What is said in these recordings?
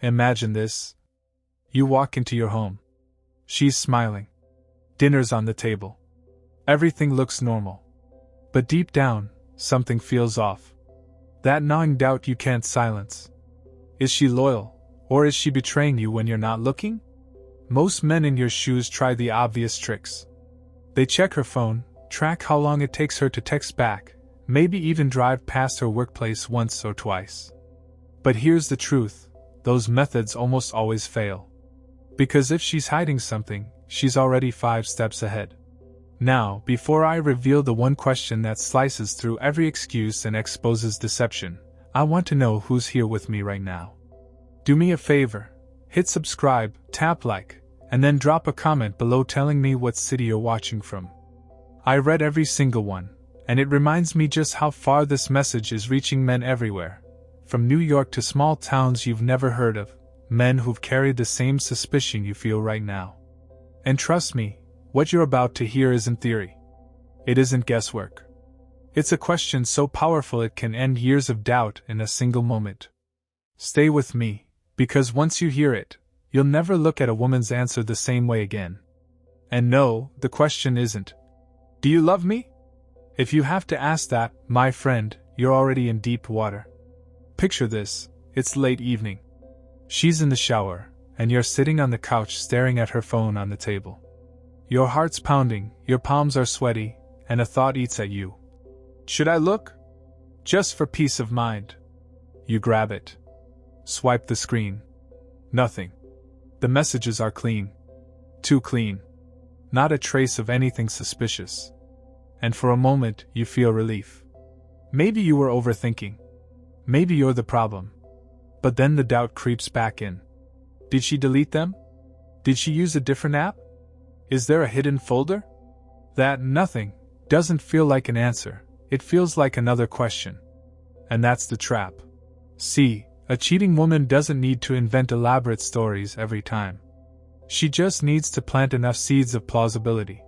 Imagine this. You walk into your home. She's smiling. Dinner's on the table. Everything looks normal. But deep down, something feels off. That gnawing doubt you can't silence. Is she loyal, or is she betraying you when you're not looking? Most men in your shoes try the obvious tricks. They check her phone, track how long it takes her to text back, maybe even drive past her workplace once or twice. But here's the truth, those methods almost always fail. Because if she's hiding something, she's already 5 steps ahead. Now, before I reveal the one question that slices through every excuse and exposes deception, I want to know who's here with me right now. Do me a favor, hit subscribe, tap like, and then drop a comment below telling me what city you're watching from. I read every single one, and it reminds me just how far this message is reaching men everywhere. From New York to small towns you've never heard of, men who've carried the same suspicion you feel right now. And trust me, what you're about to hear isn't theory. It isn't guesswork. It's a question so powerful it can end years of doubt in a single moment. Stay with me, because once you hear it, you'll never look at a woman's answer the same way again. And no, the question isn't, do you love me? If you have to ask that, my friend, you're already in deep water. Picture this, it's late evening. She's in the shower, and you're sitting on the couch staring at her phone on the table. Your heart's pounding, your palms are sweaty, and a thought eats at you. Should I look? Just for peace of mind. You grab it. Swipe the screen. Nothing. The messages are clean. Too clean. Not a trace of anything suspicious. And for a moment, you feel relief. Maybe you were overthinking. Maybe you're the problem. But then the doubt creeps back in. Did she delete them? Did she use a different app? Is there a hidden folder? That nothing doesn't feel like an answer, it feels like another question. And that's the trap. See, a cheating woman doesn't need to invent elaborate stories every time. She just needs to plant enough seeds of plausibility.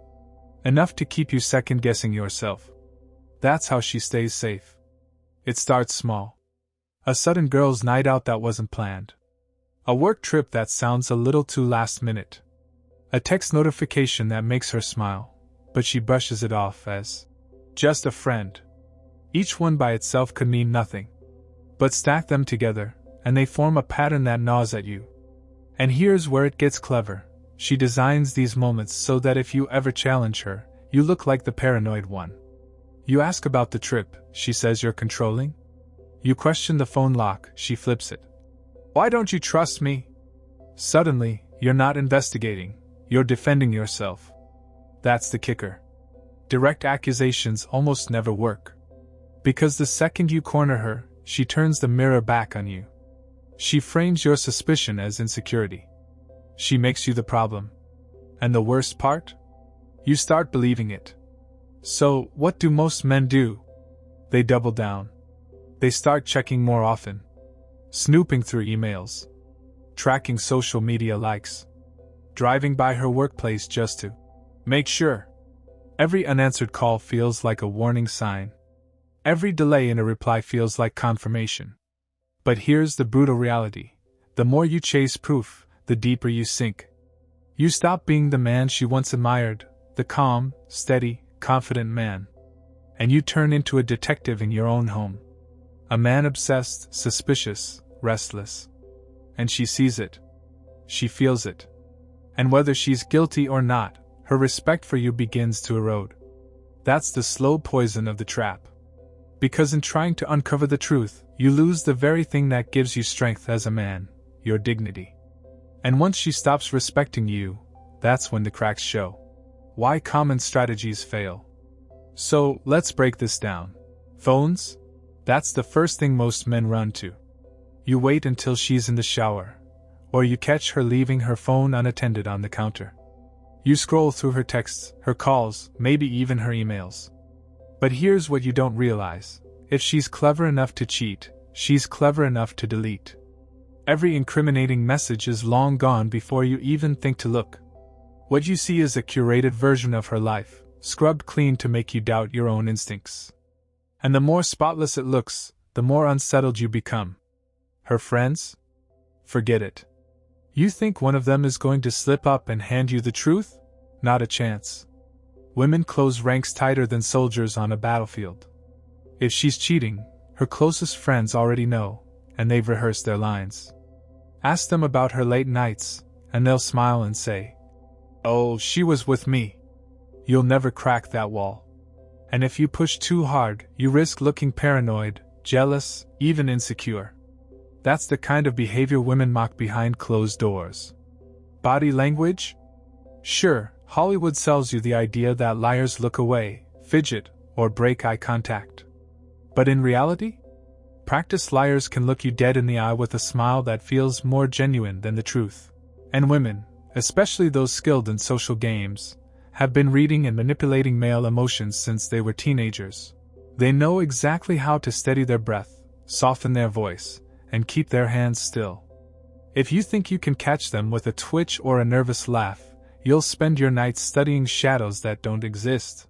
Enough to keep you second-guessing yourself. That's how she stays safe. It starts small. A sudden girls' night out that wasn't planned. A work trip that sounds a little too last minute. A text notification that makes her smile, but she brushes it off as just a friend. Each one by itself could mean nothing. But stack them together, and they form a pattern that gnaws at you. And here's where it gets clever. She designs these moments so that if you ever challenge her, you look like the paranoid one. You ask about the trip, she says you're controlling. You question the phone lock, she flips it. Why don't you trust me? Suddenly, you're not investigating, you're defending yourself. That's the kicker. Direct accusations almost never work. Because the second you corner her, she turns the mirror back on you. She frames your suspicion as insecurity. She makes you the problem. And the worst part? You start believing it. So, what do most men do? They double down. They start checking more often. Snooping through emails. Tracking social media likes. Driving by her workplace just to make sure. Every unanswered call feels like a warning sign. Every delay in a reply feels like confirmation. But here's the brutal reality. The more you chase proof, the deeper you sink. You stop being the man she once admired, the calm, steady, confident man. And you turn into a detective in your own home. A man obsessed, suspicious, restless. And she sees it. She feels it. And whether she's guilty or not, her respect for you begins to erode. That's the slow poison of the trap. Because in trying to uncover the truth, you lose the very thing that gives you strength as a man, your dignity. And once she stops respecting you, that's when the cracks show. Why common strategies fail. So, let's break this down. Phones? That's the first thing most men run to. You wait until she's in the shower, or you catch her leaving her phone unattended on the counter. You scroll through her texts, her calls, maybe even her emails. But here's what you don't realize. If she's clever enough to cheat, she's clever enough to delete. Every incriminating message is long gone before you even think to look. What you see is a curated version of her life, scrubbed clean to make you doubt your own instincts. And the more spotless it looks, the more unsettled you become. Her friends? Forget it. You think one of them is going to slip up and hand you the truth? Not a chance. Women close ranks tighter than soldiers on a battlefield. If she's cheating, her closest friends already know, and they've rehearsed their lines. Ask them about her late nights, and they'll smile and say, "Oh, she was with me." You'll never crack that wall. And if you push too hard, you risk looking paranoid, jealous, even insecure. That's the kind of behavior women mock behind closed doors. Body language? Sure, Hollywood sells you the idea that liars look away, fidget, or break eye contact. But in reality? Practiced liars can look you dead in the eye with a smile that feels more genuine than the truth. And women, especially those skilled in social games, have been reading and manipulating male emotions since they were teenagers. They know exactly how to steady their breath, soften their voice, and keep their hands still. If you think you can catch them with a twitch or a nervous laugh, you'll spend your nights studying shadows that don't exist.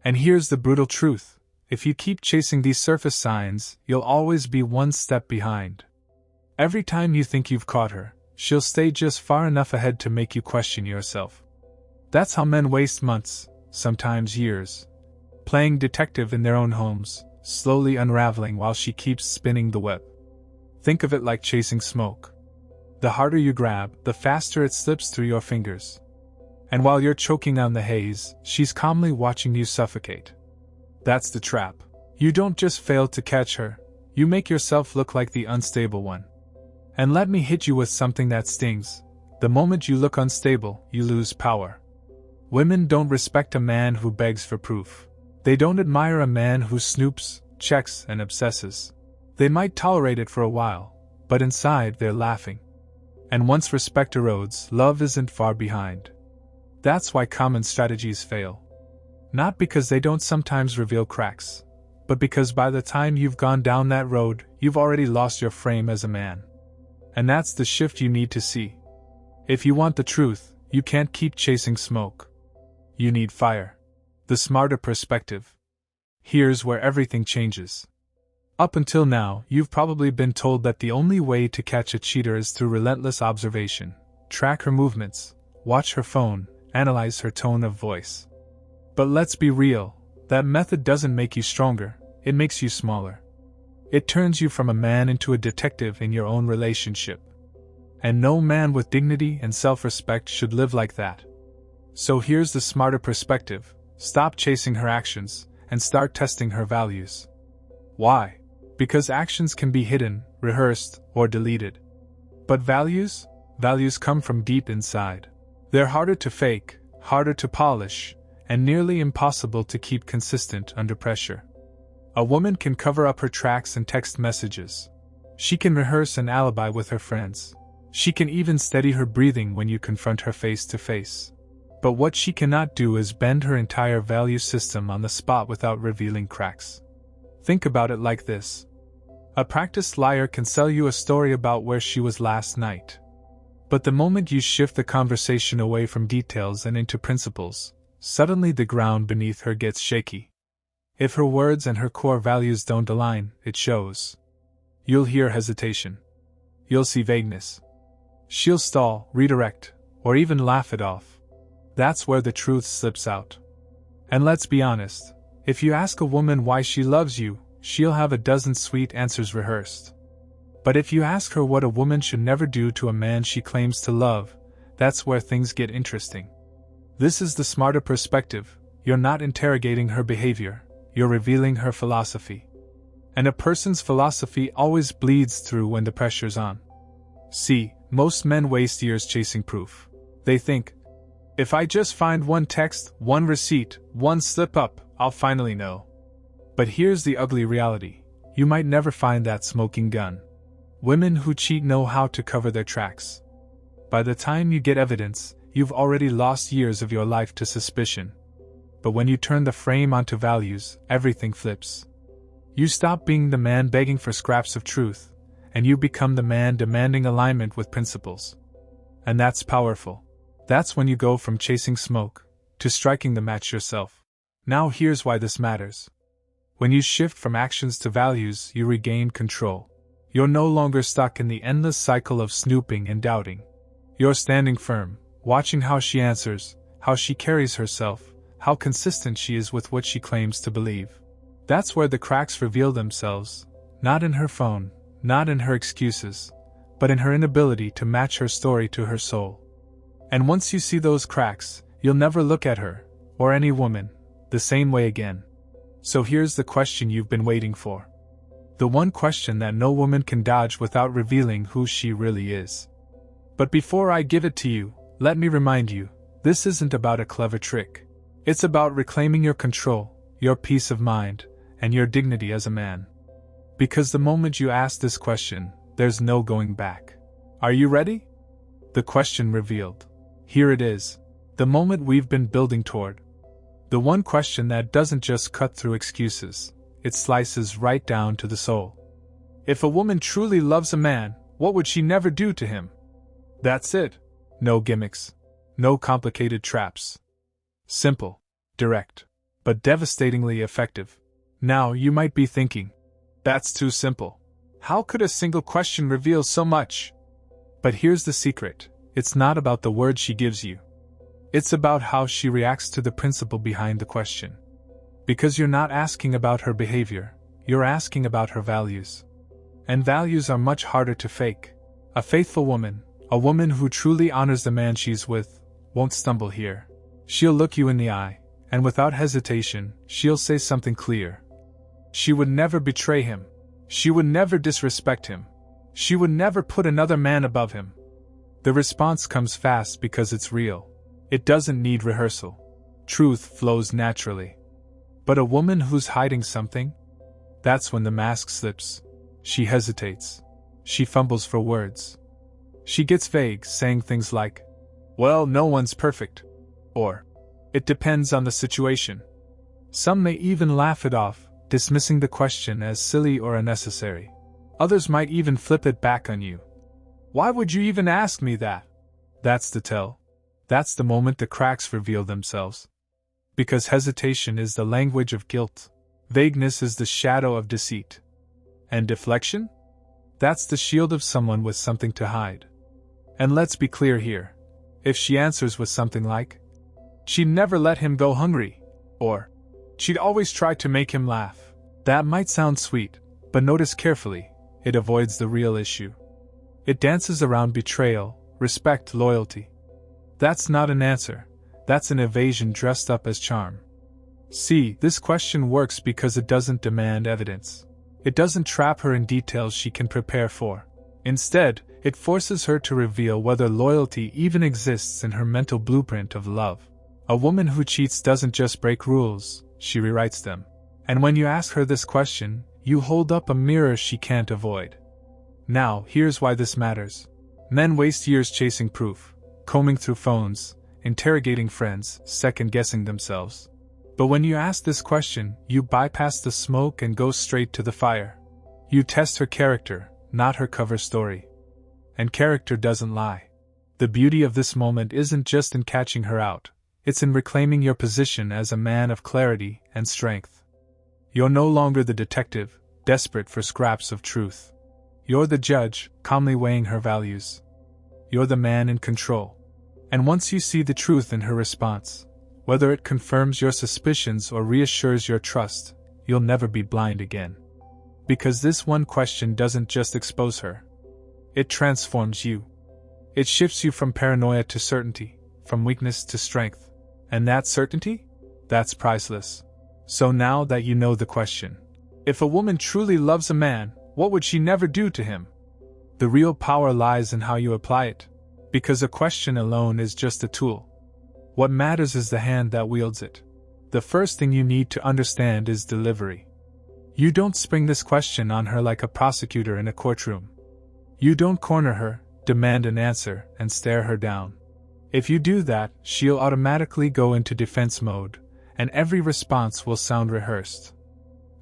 And here's the brutal truth: if you keep chasing these surface signs, you'll always be one step behind. Every time you think you've caught her, she'll stay just far enough ahead to make you question yourself. That's how men waste months, sometimes years, playing detective in their own homes, slowly unraveling while she keeps spinning the web. Think of it like chasing smoke. The harder you grab, the faster it slips through your fingers. And while you're choking down the haze, she's calmly watching you suffocate. That's the trap. You don't just fail to catch her, you make yourself look like the unstable one. And let me hit you with something that stings. The moment you look unstable, you lose power. Women don't respect a man who begs for proof. They don't admire a man who snoops, checks, and obsesses. They might tolerate it for a while, but inside they're laughing. And once respect erodes, love isn't far behind. That's why common strategies fail. Not because they don't sometimes reveal cracks, but because by the time you've gone down that road, you've already lost your frame as a man. And that's the shift you need to see. If you want the truth, you can't keep chasing smoke. You need fire. The smarter perspective. Here's where everything changes. Up until now, you've probably been told that the only way to catch a cheater is through relentless observation. Track her movements, watch her phone, analyze her tone of voice. But let's be real, that method doesn't make you stronger, it makes you smaller. It turns you from a man into a detective in your own relationship. And no man with dignity and self-respect should live like that. So here's the smarter perspective: stop chasing her actions, and start testing her values. Why? Because actions can be hidden, rehearsed, or deleted. But values? Values come from deep inside. They're harder to fake, harder to polish, and nearly impossible to keep consistent under pressure. A woman can cover up her tracks and text messages. She can rehearse an alibi with her friends. She can even steady her breathing when you confront her face to face. But what she cannot do is bend her entire value system on the spot without revealing cracks. Think about it like this. A practiced liar can sell you a story about where she was last night. But the moment you shift the conversation away from details and into principles, suddenly the ground beneath her gets shaky. If her words and her core values don't align, it shows. You'll hear hesitation. You'll see vagueness. She'll stall, redirect, or even laugh it off. That's where the truth slips out. And let's be honest, if you ask a woman why she loves you, she'll have a dozen sweet answers rehearsed. But if you ask her what a woman should never do to a man she claims to love, that's where things get interesting. This is the smarter perspective. You're not interrogating her behavior, you're revealing her philosophy. And a person's philosophy always bleeds through when the pressure's on. See, most men waste years chasing proof. They think, if I just find one text, one receipt, one slip-up, I'll finally know. But here's the ugly reality. You might never find that smoking gun. Women who cheat know how to cover their tracks. By the time you get evidence, you've already lost years of your life to suspicion. But when you turn the frame onto values, everything flips. You stop being the man begging for scraps of truth, and you become the man demanding alignment with principles. And that's powerful. That's when you go from chasing smoke to striking the match yourself. Now here's why this matters. When you shift from actions to values, you regain control. You're no longer stuck in the endless cycle of snooping and doubting. You're standing firm, watching how she answers, how she carries herself, how consistent she is with what she claims to believe. That's where the cracks reveal themselves, not in her phone, not in her excuses, but in her inability to match her story to her soul. And once you see those cracks, you'll never look at her, or any woman, the same way again. So here's the question you've been waiting for. The one question that no woman can dodge without revealing who she really is. But before I give it to you, let me remind you, this isn't about a clever trick. It's about reclaiming your control, your peace of mind, and your dignity as a man. Because the moment you ask this question, there's no going back. Are you ready? The question revealed. Here it is. The moment we've been building toward. The one question that doesn't just cut through excuses, it slices right down to the soul. If a woman truly loves a man, what would she never do to him? That's it. No gimmicks. No complicated traps. Simple, direct, but devastatingly effective. Now you might be thinking, that's too simple. How could a single question reveal so much? But here's the secret. It's not about the words she gives you. It's about how she reacts to the principle behind the question. Because you're not asking about her behavior, you're asking about her values. And values are much harder to fake. A faithful woman, a woman who truly honors the man she's with, won't stumble here. She'll look you in the eye, and without hesitation, she'll say something clear. She would never betray him. She would never disrespect him. She would never put another man above him. The response comes fast because it's real. It doesn't need rehearsal. Truth flows naturally. But a woman who's hiding something? That's when the mask slips. She hesitates. She fumbles for words. She gets vague, saying things like, well, no one's perfect. Or, it depends on the situation. Some may even laugh it off, dismissing the question as silly or unnecessary. Others might even flip it back on you. Why would you even ask me that? That's the tell. That's the moment the cracks reveal themselves. Because hesitation is the language of guilt. Vagueness is the shadow of deceit. And deflection? That's the shield of someone with something to hide. And let's be clear here. If she answers with something like, she'd never let him go hungry, or she'd always try to make him laugh, that might sound sweet, but notice carefully, it avoids the real issue. It dances around betrayal, respect, loyalty. That's not an answer. That's an evasion dressed up as charm. See, this question works because it doesn't demand evidence. It doesn't trap her in details she can prepare for. Instead, it forces her to reveal whether loyalty even exists in her mental blueprint of love. A woman who cheats doesn't just break rules, she rewrites them. And when you ask her this question, you hold up a mirror she can't avoid. Now, here's why this matters. Men waste years chasing proof, combing through phones, interrogating friends, second-guessing themselves. But when you ask this question, you bypass the smoke and go straight to the fire. You test her character, not her cover story. And character doesn't lie. The beauty of this moment isn't just in catching her out, it's in reclaiming your position as a man of clarity and strength. You're no longer the detective, desperate for scraps of truth. You're the judge, calmly weighing her values. You're the man in control. And once you see the truth in her response, whether it confirms your suspicions or reassures your trust, you'll never be blind again. Because this one question doesn't just expose her. It transforms you. It shifts you from paranoia to certainty, from weakness to strength. And that certainty? That's priceless. So now that you know the question, if a woman truly loves a man, what would she never do to him? The real power lies in how you apply it. Because a question alone is just a tool. What matters is the hand that wields it. The first thing you need to understand is delivery. You don't spring this question on her like a prosecutor in a courtroom. You don't corner her, demand an answer, and stare her down. If you do that, she'll automatically go into defense mode, and every response will sound rehearsed.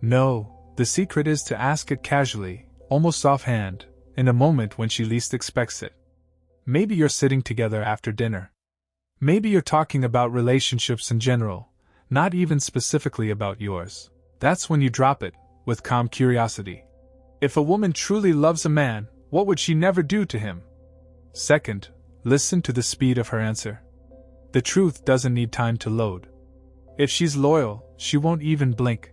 No, the secret is to ask it casually, almost offhand, in a moment when she least expects it. Maybe you're sitting together after dinner. Maybe you're talking about relationships in general, not even specifically about yours. That's when you drop it, with calm curiosity. If a woman truly loves a man, what would she never do to him? Second, listen to the speed of her answer. The truth doesn't need time to load. If she's loyal, she won't even blink.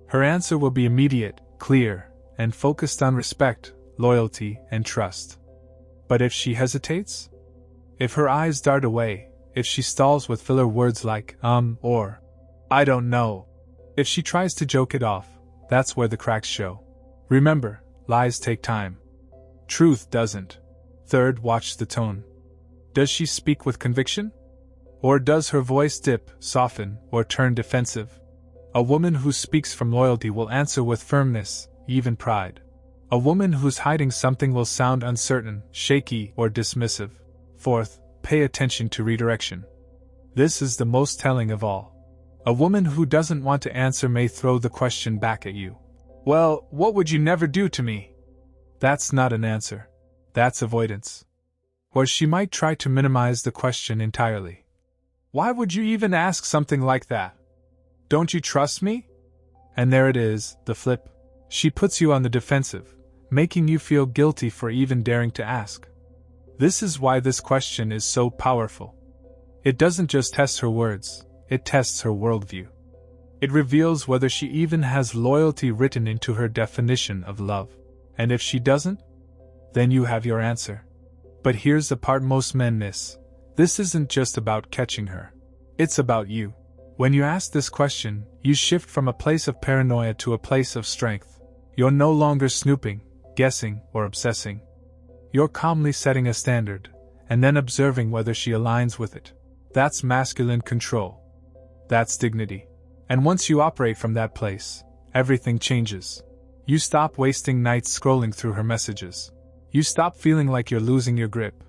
Her answer will be immediate, clear, and focused on respect, loyalty, and trust. But if she hesitates? If her eyes dart away, if she stalls with filler words like, or, I don't know. If she tries to joke it off, that's where the cracks show. Remember, lies take time. Truth doesn't. Third, watch the tone. Does she speak with conviction? Or does her voice dip, soften, or turn defensive? A woman who speaks from loyalty will answer with firmness, even pride. A woman who's hiding something will sound uncertain, shaky, or dismissive. Fourth, pay attention to redirection. This is the most telling of all. A woman who doesn't want to answer may throw the question back at you. Well, what would you never do to me? That's not an answer. That's avoidance. Or she might try to minimize the question entirely. Why would you even ask something like that? Don't you trust me? And there it is, the flip. She puts you on the defensive, making you feel guilty for even daring to ask. This is why this question is so powerful. It doesn't just test her words, it tests her worldview. It reveals whether she even has loyalty written into her definition of love. And if she doesn't, then you have your answer. But here's the part most men miss. This isn't just about catching her. It's about you. When you ask this question, you shift from a place of paranoia to a place of strength. You're no longer snooping, guessing, or obsessing. You're calmly setting a standard, and then observing whether she aligns with it. That's masculine control. That's dignity. And once you operate from that place, everything changes. You stop wasting nights scrolling through her messages. You stop feeling like you're losing your grip.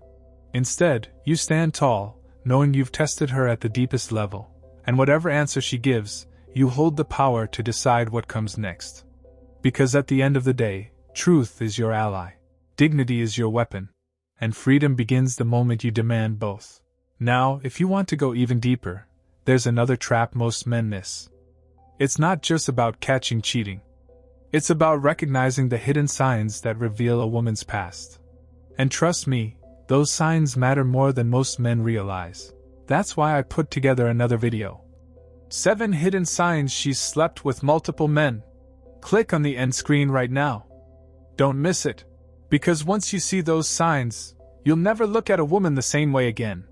Instead, you stand tall, knowing you've tested her at the deepest level, and whatever answer she gives, you hold the power to decide what comes next. Because at the end of the day, truth is your ally, dignity is your weapon, and freedom begins the moment you demand both. Now, if you want to go even deeper, there's another trap most men miss. It's not just about catching cheating. It's about recognizing the hidden signs that reveal a woman's past. And trust me, those signs matter more than most men realize. That's why I put together another video. 7 hidden signs she's slept with multiple men. Click on the end screen right now. Don't miss it. Because once you see those signs, you'll never look at a woman the same way again.